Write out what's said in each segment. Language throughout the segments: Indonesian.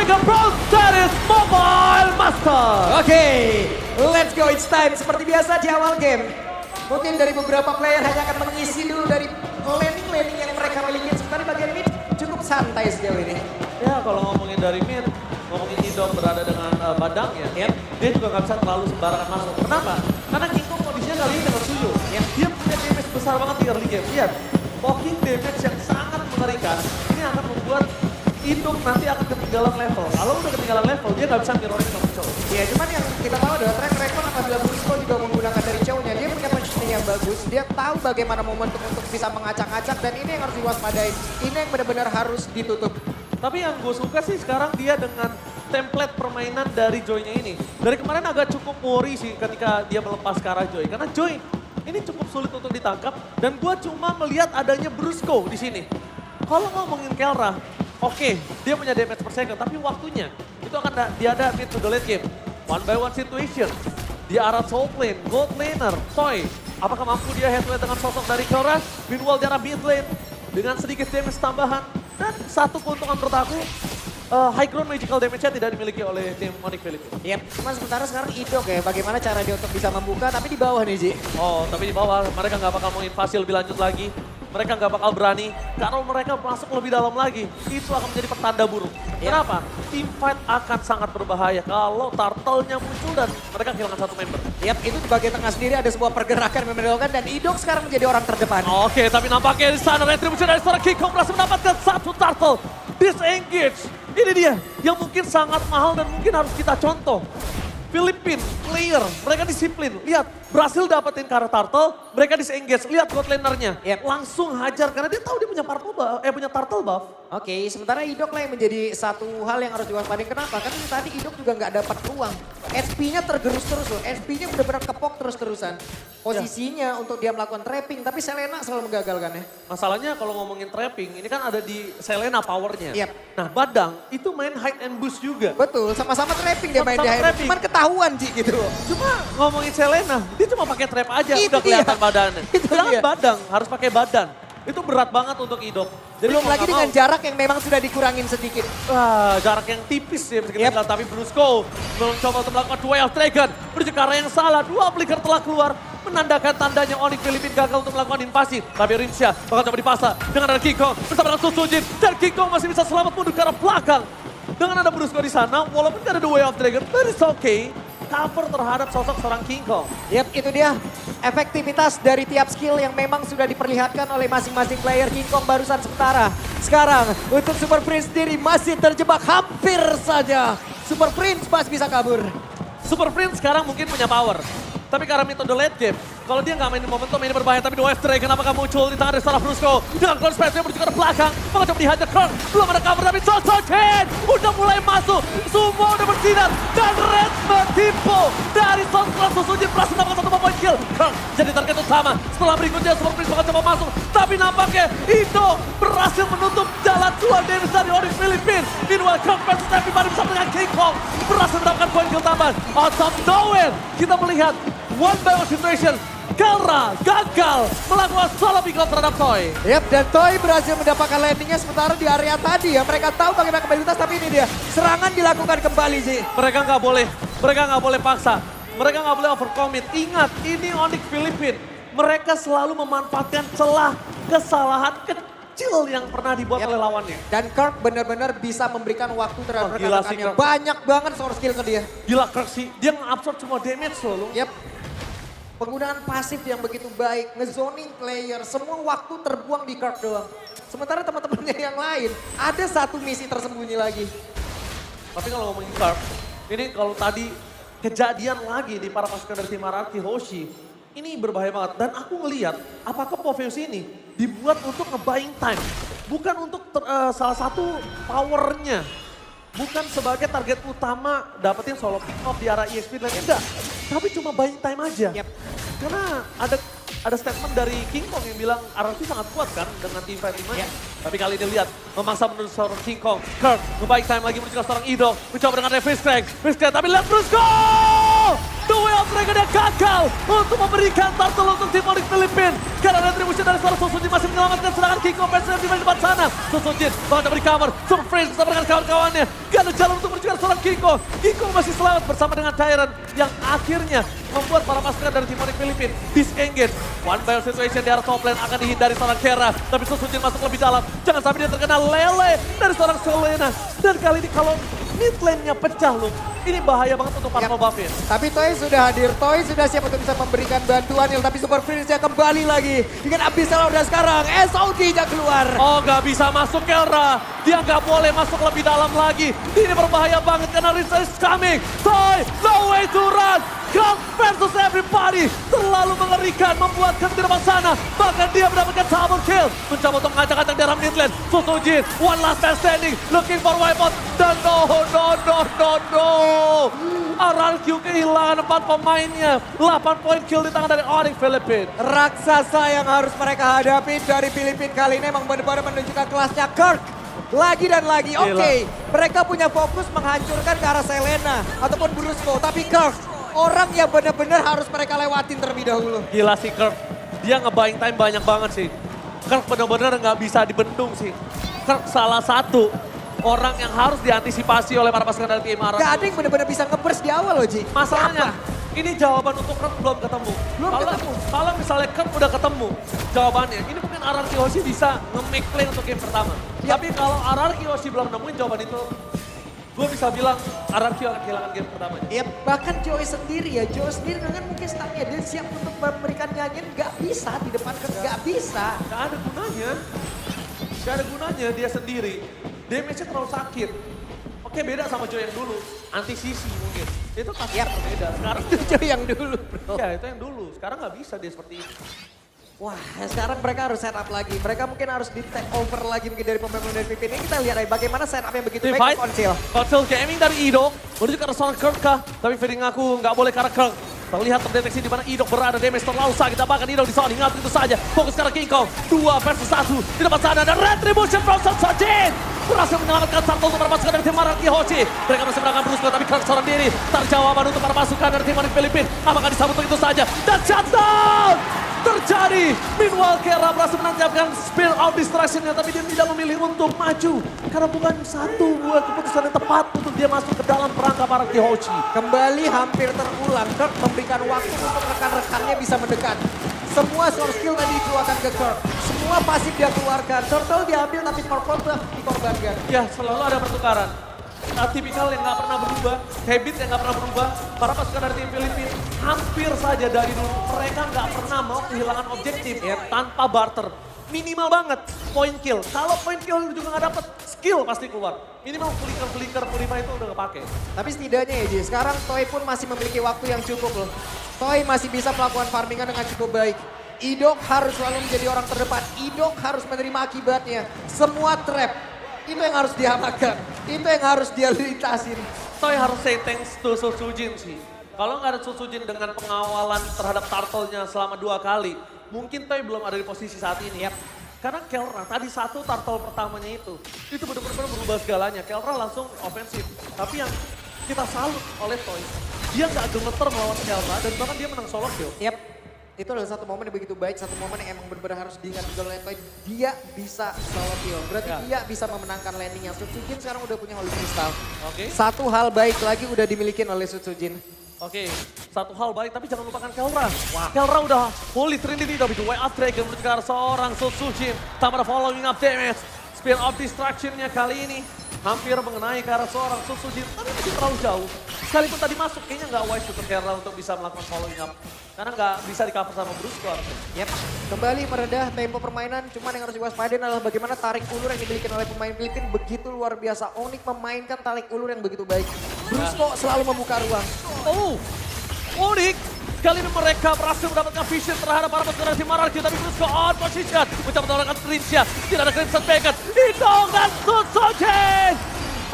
Mega Bros Series Mobile Master. Oke, let's go, it's time. Seperti biasa di awal game, mungkin dari beberapa player hanya akan mengisi dulu dari laning yang mereka miliki. Sementara di bagian mid cukup santai sejauh ini. Ya kalau ngomongin dari mid, ngomongin Idol berada dengan Badang ya, dia juga nggak bisa terlalu sembarangan masuk. Kenapa? Karena Kingkong kondisinya kali ini dengan Suyo. Dia punya damage besar banget di early game. Lihat, poking damage yang sangat mengerikan. Ini akan membuat Idol nanti akan ketinggalan level. Kalau udah ketinggalan level, dia nggak bisa mirroring sama Chow. Ya cuman yang kita tahu adalah track record apabila Brusco juga menggunakan dari Chow-nya. Dia punya positioning yang bagus, dia tahu bagaimana momentum untuk bisa mengacak-acak dan ini yang harus diwaspadai. Ini yang benar-benar harus ditutup. Tapi yang gue suka sih sekarang dia dengan template permainan dari Joy-nya ini. Dari kemarin agak cukup worry sih ketika dia melepas ke arah Joy. Karena Joy ini cukup sulit untuk ditangkap dan gue cuma melihat adanya Brusco di sini. Kalau ngomongin Kelra, oke, dia punya damage per second, tapi waktunya itu akan dia ada mid to the late game. One by one situation. Di arah soul lane, gold laner, Toy. Apakah mampu dia head to head dengan sosok dari Kelra? Meanwhile di arah mid lane dengan sedikit damage tambahan. Dan satu keuntungan menurut aku, high ground magical damage-nya tidak dimiliki oleh tim Onyx Philippines. Yep, cuma sementara sekarang Idok ya, bagaimana cara dia untuk bisa membuka tapi di bawah nih Ji. Oh, tapi di bawah mereka nggak bakal menginvasi lebih lanjut lagi. Mereka nggak bakal berani. Kalau mereka masuk lebih dalam lagi, itu akan menjadi pertanda buruk. Kenapa? Team fight akan sangat berbahaya kalau turtle-nya muncul dan mereka kehilangan satu member. Yap, itu di bagian tengah sendiri ada sebuah pergerakan yang menentukan dan Idok sekarang menjadi orang terdepan. Oke, tapi nampaknya di sana retribusi dari seorang Kingkong berhasil mendapatkan satu turtle. Disengage. Ini dia yang mungkin sangat mahal dan mungkin harus kita contoh. Filipin player, mereka disiplin. Lihat, berhasil dapetin Kara Turtle, mereka disengage. Lihat god lanernya, langsung hajar karena dia tahu dia punya punya turtle buff. Oke, sementara Idok lah yang menjadi satu hal yang harus diwaspadai. Kenapa? Karena tadi Idok juga nggak dapat ruang. SP-nya tergerus terus loh, SP-nya benar-benar kepok terus-terusan. Posisinya untuk dia melakukan trapping, tapi Selena selalu menggagalkannya. Masalahnya kalau ngomongin trapping, ini kan ada di Selena powernya. Yep. Nah Badang itu main hide and boost juga. Betul, sama-sama trapping dia main di Sama-sama hide. trapping. Cuman ketahuan Ji gitu. Cuma ngomongin Selena, dia cuma pakai trap aja Itu udah kelihatan dia. badannya. Itu Sedangkan dia. Badang harus pakai badan. Itu berat banget untuk Idok. Jadi Belum mau lagi nggak dengan mau, jarak yang memang sudah dikurangin sedikit. wah, jarak yang tipis ya bisa kita bilang. Tapi Brusco mencoba untuk melakukan Way of Dragon. Menuju ke arah yang salah, dua flicker telah keluar. Menandakan tandanya Onyx Philippines gagal untuk melakukan invasi. Tapi Rinsha bakal coba dipasang dengan ada Kingkong bersama dengan Susujin. Dan Kingkong masih bisa selamat mundur ke arah belakang. Dengan ada Brusco di sana, walaupun gak ada The Way of Dragon, but it's okay. Cover terhadap sosok seorang Kingkong. Yap, itu dia efektivitas dari tiap skill yang memang sudah diperlihatkan oleh masing-masing player. Kingkong barusan sementara. Sekarang untuk Super Prince sendiri masih terjebak hampir saja. Super Prince pas bisa kabur. Super Prince sekarang mungkin punya power. Tapi karena metode late game, kalau dia nggak mainin momentum ini berbahaya. Tapi The Wave Dragon apakah muncul di tangan dari seorang Brusco. Dengan Crown Space dia menuju ke belakang. Maka coba dihajar Crown. Belum ada cover tapi Sosocin udah mulai masuk. Semua udah bersinar. Dan Red Metipo dari Sosocin Susujin berhasil mendapatkan satu point kill. Crown jadi target utama. Setelah berikutnya Super Prince bakal coba masuk. Tapi nampaknya Indo berhasil menutup jalan 2 damage dari Onyx Philippines. Meanwhile Crown versus everybody bersama dengan Kingkong. Berhasil mendapatkan point kill tambahan. Out of nowhere kita melihat one by one situation, Kelra gagal melakukan solo pick off terhadap Toy. Yap, dan Toy berhasil mendapatkan landingnya sementara di area tadi ya. Mereka tahu bagaimana kembalitas tapi ini dia. Serangan dilakukan kembali sih. Mereka nggak boleh paksa. Mereka nggak boleh overcommit. Ingat, ini Onyx Philippines. Mereka selalu memanfaatkan celah kesalahan kecil yang pernah dibuat oleh lawannya. Dan Kirk benar-benar bisa memberikan waktu terhadap Gila sih, rekan-rekannya. Kirk. Banyak banget source skill ke dia. Gila Kirk sih, dia nge-absorb semua damage loh. Yap. Penggunaan pasif yang begitu baik, ngezoning player, semua waktu terbuang di Kirk doang. Sementara teman-temannya yang lain, ada satu misi tersembunyi lagi. Tapi kalau ngomongin Kirk, ini kalau tadi kejadian lagi di para pasukan dari tim Araki Hoshi, ini berbahaya banget. Dan aku ngelihat apakah Poveus ini dibuat untuk nge-buying time. Bukan untuk salah satu powernya. Bukan sebagai target utama dapetin solo pick off di arah EXP dan enggak. Tapi cuma buying time aja. Yep. Karena ada statement dari Kingkong yang bilang RRQ sangat kuat kan dengan tim fight 5. Yeah. Tapi kali ini lihat memaksa menuju seorang Kingkong. Kirk nge-buying time lagi menuju ke seorang Ido. Mencoba dengan Fish Crack, tapi lihat terus go! The Way of Dragon yang gagal untuk memberikan turtle untuk tim Onyx Philippines. Karena retribusi dari seorang Susujin masih menyelamatkan serangan Kingkong versus di depan sana. Susujin bakal beri cover, Super Freeze bersama dengan kawan-kawannya. ada jalan untuk menuju ke seorang Kiko. Kiko masih selamat bersama dengan Tyrant yang akhirnya membuat para pasukan dari tim Onyx Filipina disengage. One by one situation di arah top lane akan dihindari seorang Kera. Tapi Susujin masuk lebih dalam. Jangan sampai dia terkena lele dari seorang Selena. Dan kali ini kalau mid lane-nya pecah loh. Ini bahaya banget untuk para Buffin. Tapi Toy sudah hadir, Toy sudah siap untuk bisa memberikan bantuan. Tapi Super Prince-nya kembali lagi dengan Abyssal udah sekarang. SOG-nya keluar. Oh nggak bisa masuk Kelra. Dia nggak boleh masuk lebih dalam lagi. Ini berbahaya banget karena Rinsa is coming. Toy, no way to run. Kong versus everybody. Terlalu mengerikan membuat Kong di depan sana. Bahkan dia mendapatkan double kill. Mencoba untuk mengacak-acak dalam mid lane. Susujin, one last man standing. Looking for wipeout. Dan no. RRQ kehilangan 4 pemainnya. 8 poin kill di tangan dari Onyx Filipina. Raksasa yang harus mereka hadapi dari Filipina kali ini emang benar-benar menunjukkan kelasnya Kirk. Lagi dan lagi, oke. Mereka punya fokus menghancurkan ke arah Selena ataupun Brusco. Tapi Kirk, orang yang benar-benar harus mereka lewatin terlebih dahulu. Gila sih Kirk. Dia nge-buying time banyak banget sih. Kirk benar-benar nggak bisa dibendung sih. Kirk salah satu orang yang harus diantisipasi oleh para pasukan dari tim RRQ. Gak ada yang benar-benar bisa nge-burst di awal loh, Ji. Masalahnya, ini jawaban untuk Kirk belum ketemu. Kalau misalnya Kirk udah ketemu jawabannya, ini mungkin RRQ Hoshi bisa nge-make play untuk game pertama. Tapi kalau RRQ Hoshi belum nemuin jawaban itu, gue bisa bilang RRQ akan kehilangan game pertama. Ya bahkan Joey sendiri dengan mungkin startnya dia siap untuk memberikan nyanyian gak bisa di depan kan gak bisa. Gak ada gunanya. Gak ada gunanya dia sendiri. Damage-nya terlalu sakit. Oke beda sama Joy yang dulu. Anti-sisi mungkin. Itu kasusnya berbeda. Sekarang Itu Joey yang dulu bro. ya itu yang dulu. Sekarang nggak bisa dia seperti itu. Wah sekarang mereka harus setup lagi. Mereka mungkin harus di take over lagi mungkin dari pemain dari VP ini. Kita lihat aja bagaimana setup yang begitu baik Konsil. Konsil gaming dari Idok. Menuju ke arah seorang Kirk kah? Tapi feeling aku nggak boleh ke arah Kirk. Terlihat terdeteksi di mana Idok berada. Damage terlalu sakit. Bahkan Idok disoning. Ingat itu saja. Fokus ke arah King Kong. 2 versus 1. Di depan sana ada Retribution from Susujin. Berhasil menyelamatkan satu untuk para pasukan dari tim RRQ Hoshi. Mereka masih menangkan Brusco tapi Kirk seorang diri. Tak jawaban untuk para pasukan dari tim Onyx Filipina. Apakah disambut begitu saja? Dan shutdown! Terjadi. Meanwhile Kera berhasil menancapkan spill out distraction-nya tapi dia tidak memilih untuk maju. Karena bukan satu buat keputusan yang tepat untuk dia masuk ke dalam perangkap RRQ Hoshi. Kembali hampir terulang. Kirk memberikan waktu untuk rekan-rekannya bisa mendekat. Semua source skill tadi dikeluarkan ke Kirk. Semua pasif dia keluarkan. Turtle diambil tapi purple buff dikorbankan. Ya selalu ada pertukaran. Tipikal yang nggak pernah berubah, habit yang nggak pernah berubah. Para pasukan dari tim Filipina hampir saja dari dulu mereka nggak pernah mau kehilangan objektif tanpa barter. Minimal banget point kill. Kalau point kill juga nggak dapet, skill pasti keluar. Minimal flicker purify itu udah kepake. Tapi setidaknya ya Ji, sekarang Toy pun masih memiliki waktu yang cukup loh. Toy masih bisa melakukan farmingan dengan cukup baik. Idok harus selalu menjadi orang terdepan. Idok harus menerima akibatnya. Semua trap, itu yang harus diamankan. Itu yang harus dia lintasin. Toy harus say thanks to Susujin sih. Kalau nggak ada Susujin dengan pengawalan terhadap turtle-nya selama 2 kali, mungkin Toy belum ada di posisi saat ini. Karena Kelra tadi satu turtle pertamanya itu benar-benar berubah segalanya. Kelra langsung ofensif. Tapi yang kita salut oleh Toy, dia nggak gemeter melawan Kelra dan bahkan dia menang solo kill. Itu adalah satu momen yang begitu baik, satu momen yang emang benar-benar harus diingat juga oleh Toy. Dia bisa solo kill, berarti dia bisa memenangkan landingnya. Susujin sekarang udah punya Holy Crystal. Satu hal baik lagi udah dimiliki oleh Susujin. Oke, satu hal baik tapi jangan lupakan Kelra. Kelra udah Holy Trinity tapi the way of Dragon menuju ke arah seorang Susujin. Tambah ada following up damage. Spear of Destruction-nya kali ini hampir mengenai ke arah seorang Susujin. Tapi masih terlalu jauh. Sekalipun tadi masuk kayaknya nggak wise untuk Kelra untuk bisa melakukan following up. Karena nggak bisa di cover sama Brusco. Kembali meredah tempo permainan. Cuman yang harus diwaspadai adalah bagaimana tarik ulur yang dimiliki oleh pemain Filipina begitu luar biasa. Onyx memainkan tarik ulur yang begitu baik. Brusco selalu membuka ruang. Oh, Onyx kali ini mereka berhasil mendapatkan vision terhadap para pasukan dari tim RRQ. Tapi Brusco on position. Mencoba mendapatkan Crimson. Tidak ada Crimson Bacon. Idong dan Susujin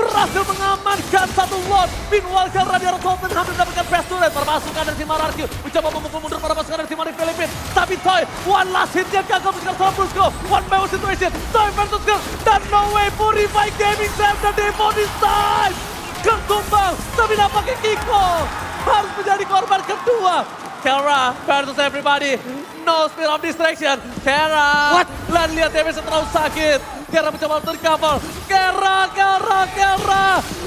berhasil mengamankan satu lot. Meanwhile Kelra di arah top lane hampir mendapatkan best turret. Para pasukan dari tim RRQ mencoba memukul mundur para pasukan dari tim Onyx Filipina. Tapi Toy, one last hit yang gagal mencegat seorang Brusco. One by one situation. Toy versus Kirk. Dan no way Purify Gaming save the day for this time. Kirk tumbang, tapi nampaknya Kiko harus menjadi korban kedua. Kelra versus everybody. No speed of distraction. Kelra. What? Dan lihat damage terlalu sakit. Kelra mencoba untuk recover. Kelra.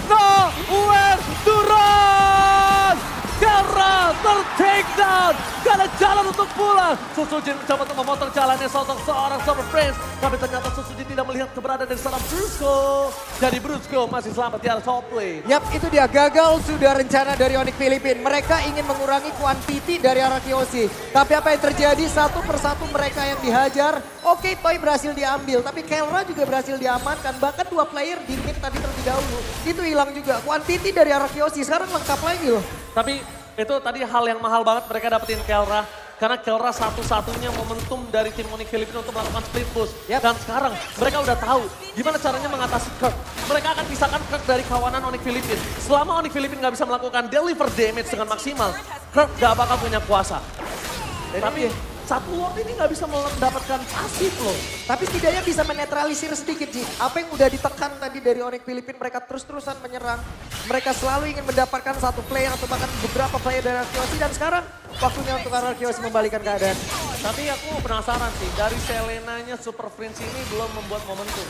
Nowhere to run. Kelra ter-take down. Gak ada jalan untuk pulang. Susujin mencoba untuk memotong jalannya seorang Super Prince. Tapi ternyata Susujin tidak melihat keberadaan dari seorang Brusco. Jadi Brusco masih selamat di area top lane. Yap, itu dia gagal sudah rencana dari Onyx Filipin. Mereka ingin mengurangi kuantiti dari arah Kiosi. Tapi apa yang terjadi, satu persatu mereka yang dihajar. Oke, Toy berhasil diambil, tapi Kelra juga berhasil diamankan. Bahkan 2 player di mid tadi terlebih dahulu. Itu hilang juga. Kuantiti dari arah Kiosi sekarang lengkap lagi loh. Tapi itu tadi hal yang mahal banget mereka dapetin Kelra. Karena Kelra satu-satunya momentum dari tim Onyx Filipina untuk melakukan split push. Yep. Dan sekarang mereka udah tahu gimana caranya mengatasi Kirk. Mereka akan pisahkan Kirk dari kawanan Onyx Filipina. Selama Onyx Filipina nggak bisa melakukan deliver damage dengan maksimal, Kirk gak bakal punya kuasa. Tapi satu Lord ini nggak bisa mendapatkan pasif loh. Tapi setidaknya bisa menetralisir sedikit, Ji. Apa yang udah ditekan tadi dari Onyx Filipin, mereka terus-terusan menyerang. Mereka selalu ingin mendapatkan satu player atau bahkan beberapa player dari Arkeosi. Dan sekarang waktunya untuk Arkeosi membalikan keadaan. Tapi aku penasaran sih, dari Selenanya Super Prince ini belum membuat momentum.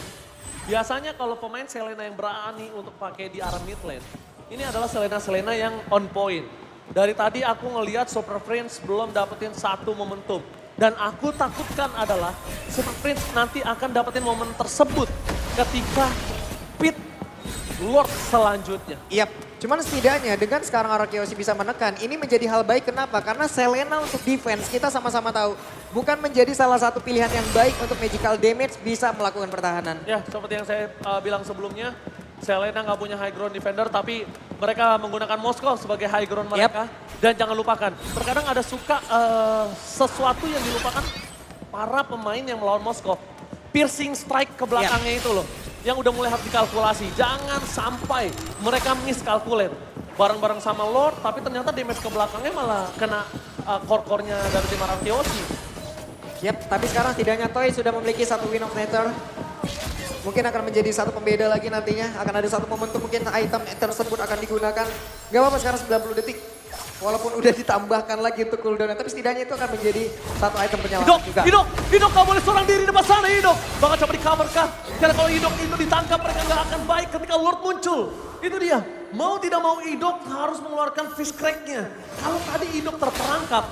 Biasanya kalau pemain Selena yang berani untuk pakai di arah mid lane, ini adalah Selena yang on point. Dari tadi aku ngelihat Super Prince belum dapetin satu momentum. Dan aku takutkan adalah Super Prince nanti akan dapetin momen tersebut ketika pit Lord selanjutnya. Yap, cuman setidaknya dengan sekarang Arkeosi bisa menekan, ini menjadi hal baik. Kenapa? Karena Selena untuk defense, kita sama-sama tahu, bukan menjadi salah satu pilihan yang baik untuk magical damage bisa melakukan pertahanan. Ya, seperti yang saya bilang sebelumnya, Selena nggak punya high ground defender, tapi mereka menggunakan Moskov sebagai high ground mereka. Dan jangan lupakan, terkadang ada suka sesuatu yang dilupakan para pemain yang melawan Moskov. Piercing strike ke belakangnya itu loh, yang udah mulai harus dikalkulasi. Jangan sampai mereka miskalkulate bareng-bareng sama Lord, tapi ternyata damage ke belakangnya malah kena core-core-nya dari tim Arkeosi. Yap, tapi sekarang setidaknya Toy sudah memiliki satu win of nature. Mungkin akan menjadi satu pembeda lagi nantinya. Akan ada satu momentum mungkin item tersebut akan digunakan. Gak apa-apa sekarang 90 detik. Walaupun udah ditambahkan lagi untuk cooldown. Tapi setidaknya itu akan menjadi satu item penyelamatan juga. Hidok gak boleh seorang diri di depan sana Hidok. Bakal coba di-cover kah? Karena kalau Hidok itu ditangkap mereka gak akan baik ketika Lord muncul. Itu dia. Mau tidak mau Hidok harus mengeluarkan fish crack-nya. Kalau tadi Hidok terperangkap,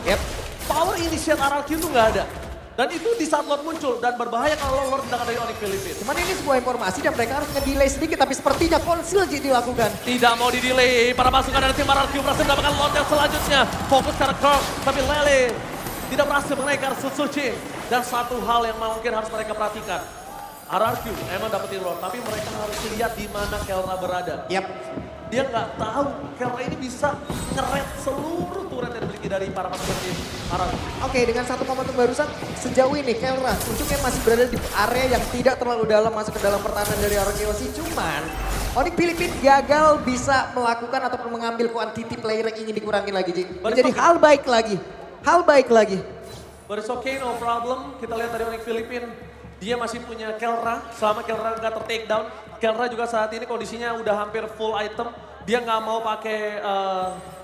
power initiate RRQ itu gak ada. Dan itu di saat Lord muncul dan berbahaya kalau Lord mendapat dari Onyx Filipina. Cuman ini sebuah informasi dan mereka harus nge-delay sedikit, tapi sepertinya konsil dilakukan. Tidak mau di-delay, para pasukan dari tim RRQ berhasil mendapatkan Lord yang selanjutnya. Fokus ke Kirk, tapi Lele tidak berhasil menaikkan Suzuki. Dan satu hal yang mungkin harus mereka perhatikan. RRQ emang dapetin Lord, tapi mereka harus lihat di mana Kelra berada. Yap. Dia nggak tahu Kelra ini bisa ngeret seluruh turret yang dimiliki dari para pasukan tim RRQ. Oke, dengan satu momentum barusan, sejauh ini Kelra ujungnya masih berada di area yang tidak terlalu dalam masuk ke dalam pertahanan dari Arkeosi. Cuman, Onyx Filipina gagal bisa melakukan ataupun mengambil kuantiti player yang ingin dikurangi lagi, Ji. Menjadi hal baik lagi. Hal baik lagi. But it's okay, no problem. Kita lihat dari Onyx Filipina. Dia masih punya Kelra, selama Kelra nggak ter-take down. Kelra juga saat ini kondisinya udah hampir full item. Dia nggak mau pakai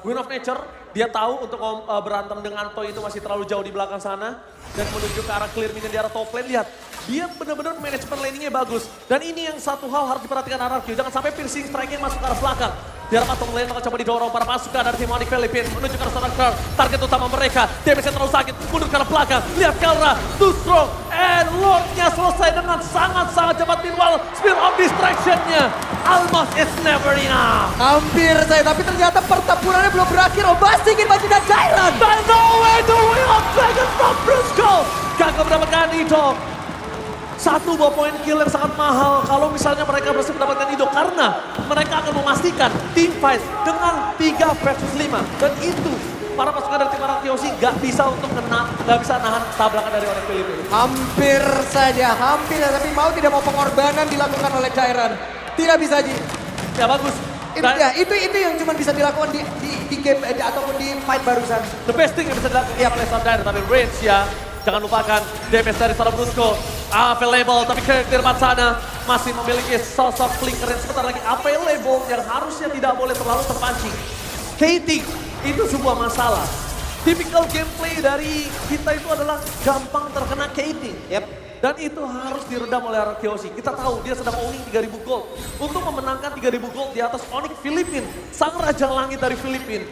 Wind of Nature. Dia tahu untuk berantem dengan Toy itu masih terlalu jauh di belakang sana. Dan menuju ke arah clear minion di arah top lane. Lihat, dia benar-benar manajemen laningnya bagus. Dan ini yang satu hal harus diperhatikan RRQ. Jangan sampai piercing strike-nya masuk ke arah belakang. Di arah patung lane bakal coba didorong para pasukan dari tim Onyx Filipina menuju ke arah seorang Kirk. Target utama mereka, damage-nya terlalu sakit, mundur ke arah belakang. Lihat Kelra, too strong, and Lord-nya selesai dengan sangat-sangat cepat. Meanwhile, speed of distraction-nya almost it's never enough. Hampir saya, tapi ternyata pertempurannya belum berakhir. Obasi ingin maju dan Jairan. But no way the Wheel of Dragon from Brusco. Gagal mendapatkan Hidok. Satu buah poin kill yang sangat mahal kalau misalnya mereka berhasil mendapatkan Hidok. Karena mereka akan memastikan team fight dengan 3 versus 5. Dan itu para pasukan dari tim Arkeosi gak bisa untuk gak bisa nahan tabrakan dari Onyx Filipina. Hampir saja, hampir. Tapi mau tidak mau pengorbanan dilakukan oleh Jairan. Tidak bisa, Ji. Ya bagus. Itu yang cuma bisa dilakukan di game ataupun di fight barusan. The best thing yang bisa dilakukan oleh Sundial, tapi range ya. Jangan lupakan damage dari seorang Brusco. Available, tapi Kirk di depan sana masih memiliki sosok flinker yang sebentar lagi available yang harusnya tidak boleh terlalu terpancing. Skating itu sebuah masalah. Tipikal gameplay dari kita itu adalah gampang terkena Katie. Yep. Dan itu harus diredam oleh Arkeosi. Kita tahu dia sedang owning 3000 gold. Untuk memenangkan 3000 gold di atas Onyx Filipin, sang raja langit dari Filipin.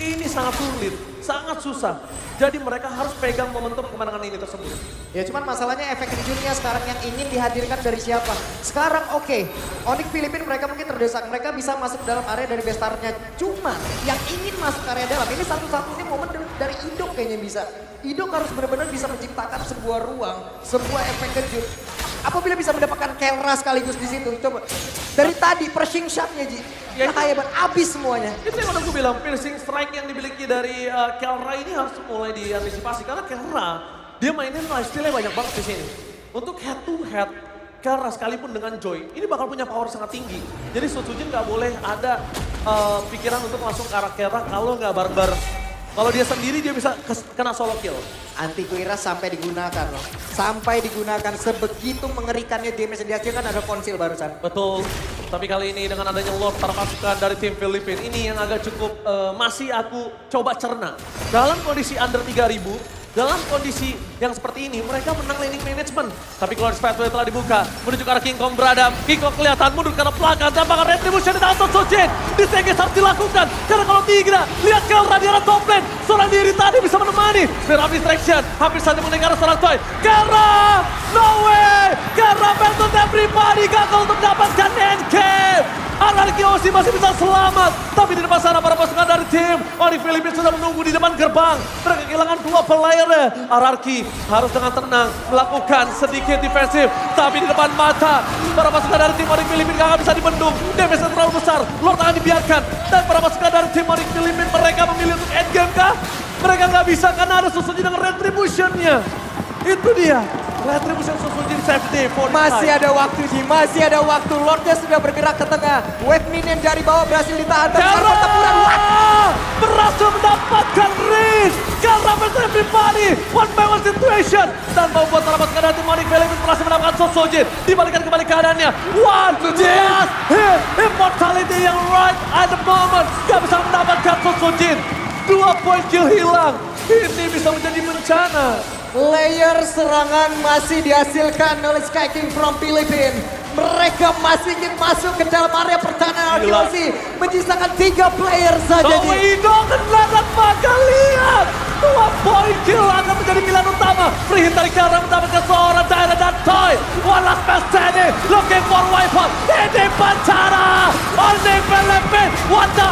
Ini sangat sulit, sangat susah. Jadi mereka harus pegang momentum kemenangan ini tersebut. Ya cuman masalahnya efek kejutnya sekarang yang ingin dihadirkan dari siapa? Sekarang oke, Onyx Filipin mereka mungkin terdesak, mereka bisa masuk dalam area dari bestarnya. Cuma yang ingin masuk area dalam, ini satu-satunya momen dari Idok kayaknya bisa. Idok harus benar-benar bisa menciptakan sebuah ruang, sebuah efek kejut. Apabila bisa mendapatkan Kelra sekaligus di situ, coba. Dari tadi pressing shot-nya Ji, Ya, bahaya banget, abis semuanya. Itu yang udah gue bilang, piercing strike yang dimiliki dari Kelra ini harus mulai diantisipasi. Karena Kelra, dia mainin lifesteal-nya banyak banget di sini. Untuk head to head, Kelra sekalipun dengan Joy, ini bakal punya power sangat tinggi. Jadi Sojin nggak boleh ada pikiran untuk langsung ke arah Kelra kalau nggak bareng-bareng. Kalau dia sendiri dia bisa kena solo kill. Anti Kuiras sampai digunakan loh. Sampai digunakan sebegitu mengerikannya damage yang dihasilkan ada konsil barusan. Betul. Tapi kali ini dengan adanya Lord para pasukan dari tim Filipin ini yang agak cukup masih aku coba cerna. Dalam kondisi under 3000, dalam kondisi yang seperti ini mereka menang laning management. Tapi Glorious Pathway telah dibuka menuju ke arah King Kong beradab. King Kong kelihatan mundur karena belakang. Tampaknya retribution di tangan Sojin. Disengges harus dilakukan. Karena kalau tidak, lihat Kelra di arah top lane. Seorang diri tadi bisa menemani. Spear of Distraction hampir saja mengenai ke arah seorang Toy. Kelra! No way! Kelra battle everybody gagal untuk mendapatkan NK. Arkeosi masih bisa selamat. Tapi di depan sana para pasukan dari tim Onyx Filipin sudah menunggu di depan gerbang. Mereka kehilangan 2 player. Ararki harus dengan tenang melakukan sedikit defensif. Tapi di depan mata para pasukan dari tim Onyx Filipin gak bisa dibendung. Damage terlalu besar. Lord akan dibiarkan. Dan para pasukan dari tim Onyx Filipin mereka memilih untuk endgame kah? Mereka gak bisa karena ada Sosojin dengan retribution-nya. Itu dia. Retribution Sosojin save day for Masih ada waktu Ji, masih ada waktu. Lordnya sudah bergerak ke tengah. Wave minion dari bawah berhasil ditahan. Besar pertempuran. Berhasil mendapatkan Riz. Kelra versus everybody. One by one situation. Dan membuat para pasukan dari tim Onyx Filipin berhasil mendapatkan Sosojin. Dibalikan kembali keadaannya. One just hit. Immortality yang right at the moment. Gak bisa mendapatkan Sosojin. 2 poin kill hilang. Ini bisa menjadi bencana. Layer serangan masih dihasilkan oleh Sky King from Philippines. Mereka masih ingin masuk ke dalam area pertahanan Gila. Arkeosi. Menyisakan 3 player saja. Tomo Ido kena dan maka lihat. 2 poin kill akan menjadi pilihan utama. Free hit dari Kelra mendapatkan seorang Tyra dan Toy. One last pass Teddy. Looking for wipe out. Ini bencana. Onyx Filipin. What the